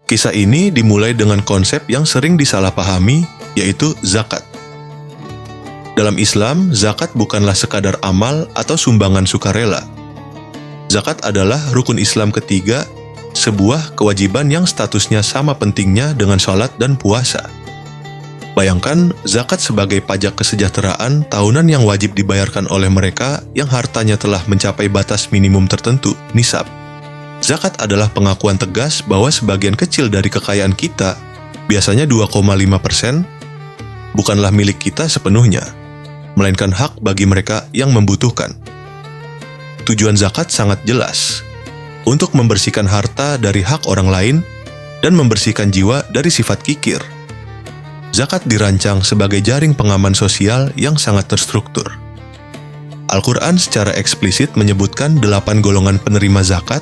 Kisah ini dimulai dengan konsep yang sering disalahpahami, yaitu zakat. Dalam Islam, zakat bukanlah sekadar amal atau sumbangan sukarela. Zakat adalah rukun Islam ketiga, sebuah kewajiban yang statusnya sama pentingnya dengan sholat dan puasa. Bayangkan zakat sebagai pajak kesejahteraan tahunan yang wajib dibayarkan oleh mereka yang hartanya telah mencapai batas minimum tertentu, nisab. Zakat adalah pengakuan tegas bahwa sebagian kecil dari kekayaan kita, biasanya 2,5%, bukanlah milik kita sepenuhnya, melainkan hak bagi mereka yang membutuhkan. Tujuan zakat sangat jelas, untuk membersihkan harta dari hak orang lain dan membersihkan jiwa dari sifat kikir. Zakat dirancang sebagai jaring pengaman sosial yang sangat terstruktur. Al-Quran secara eksplisit menyebutkan 8 golongan penerima zakat.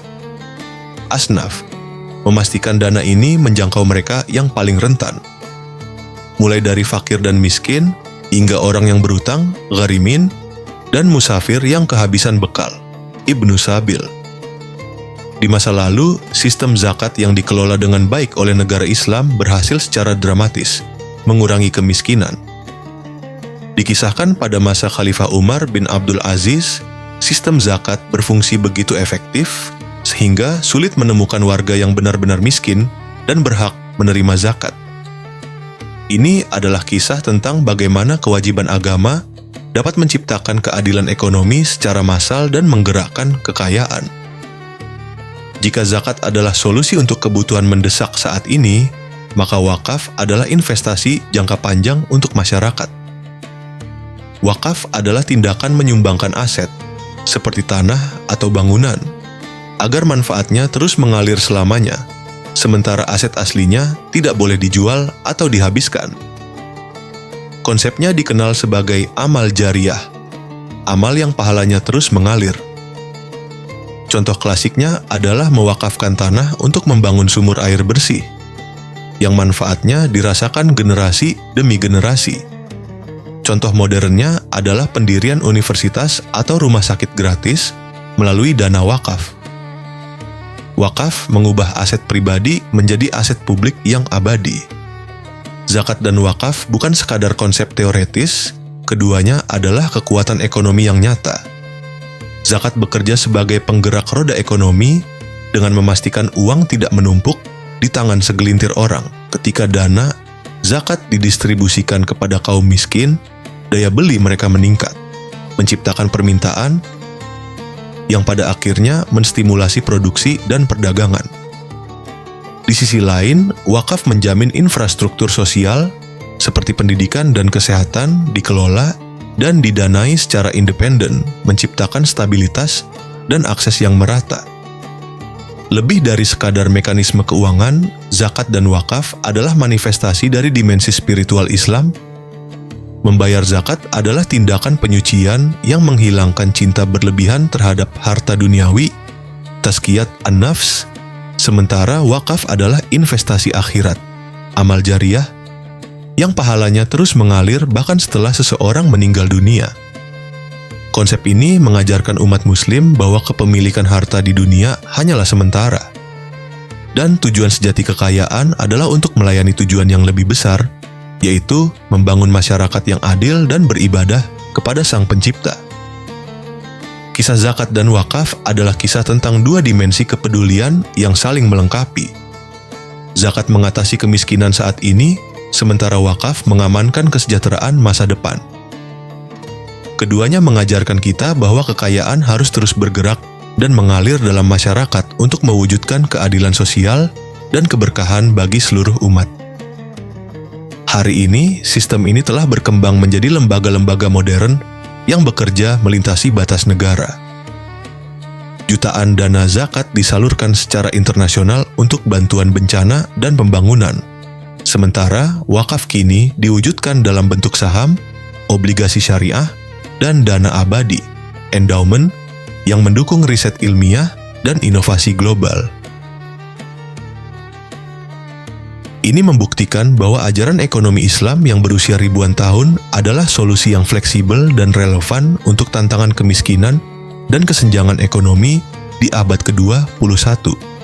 Asnaf, memastikan dana ini menjangkau mereka yang paling rentan. Mulai dari fakir dan miskin, hingga orang yang berutang, gharimin, dan musafir yang kehabisan bekal, Ibnu Sabil. Di masa lalu, sistem zakat yang dikelola dengan baik oleh negara Islam berhasil secara dramatis mengurangi kemiskinan. Dikisahkan pada masa Khalifah Umar bin Abdul Aziz, sistem zakat berfungsi begitu efektif sehingga sulit menemukan warga yang benar-benar miskin dan berhak menerima zakat. Ini adalah kisah tentang bagaimana kewajiban agama dapat menciptakan keadilan ekonomi secara massal dan menggerakkan kekayaan. Jika zakat adalah solusi untuk kebutuhan mendesak saat ini, maka wakaf adalah investasi jangka panjang untuk masyarakat. Wakaf adalah tindakan menyumbangkan aset, seperti tanah atau bangunan, agar manfaatnya terus mengalir selamanya, sementara aset aslinya tidak boleh dijual atau dihabiskan. Konsepnya dikenal sebagai amal jariyah, amal yang pahalanya terus mengalir. Contoh klasiknya adalah mewakafkan tanah untuk membangun sumur air bersih, yang manfaatnya dirasakan generasi demi generasi. Contoh modernnya adalah pendirian universitas atau rumah sakit gratis melalui dana wakaf. Wakaf mengubah aset pribadi menjadi aset publik yang abadi. Zakat dan wakaf bukan sekadar konsep teoretis, keduanya adalah kekuatan ekonomi yang nyata. Zakat bekerja sebagai penggerak roda ekonomi dengan memastikan uang tidak menumpuk di tangan segelintir orang. Ketika dana zakat didistribusikan kepada kaum miskin, daya beli mereka meningkat, menciptakan permintaan yang pada akhirnya menstimulasi produksi dan perdagangan. Di sisi lain, wakaf menjamin infrastruktur sosial seperti pendidikan dan kesehatan dikelola dan didanai secara independen, menciptakan stabilitas dan akses yang merata. Lebih dari sekadar mekanisme keuangan, zakat dan wakaf adalah manifestasi dari dimensi spiritual Islam. Membayar zakat adalah tindakan penyucian yang menghilangkan cinta berlebihan terhadap harta duniawi, tazkiyat an-nafs, sementara wakaf adalah investasi akhirat, amal jariyah, yang pahalanya terus mengalir bahkan setelah seseorang meninggal dunia. Konsep ini mengajarkan umat muslim bahwa kepemilikan harta di dunia hanyalah sementara, dan tujuan sejati kekayaan adalah untuk melayani tujuan yang lebih besar, yaitu membangun masyarakat yang adil dan beribadah kepada Sang Pencipta. Kisah zakat dan wakaf adalah kisah tentang dua dimensi kepedulian yang saling melengkapi. Zakat mengatasi kemiskinan saat ini, sementara wakaf mengamankan kesejahteraan masa depan. Keduanya mengajarkan kita bahwa kekayaan harus terus bergerak dan mengalir dalam masyarakat untuk mewujudkan keadilan sosial dan keberkahan bagi seluruh umat. Hari ini, sistem ini telah berkembang menjadi lembaga-lembaga modern yang bekerja melintasi batas negara. Jutaan dana zakat disalurkan secara internasional untuk bantuan bencana dan pembangunan. Sementara, wakaf kini diwujudkan dalam bentuk saham, obligasi syariah, dan dana abadi, endowment, yang mendukung riset ilmiah dan inovasi global. Ini membuktikan bahwa ajaran ekonomi Islam yang berusia ribuan tahun adalah solusi yang fleksibel dan relevan untuk tantangan kemiskinan dan kesenjangan ekonomi di abad ke-21.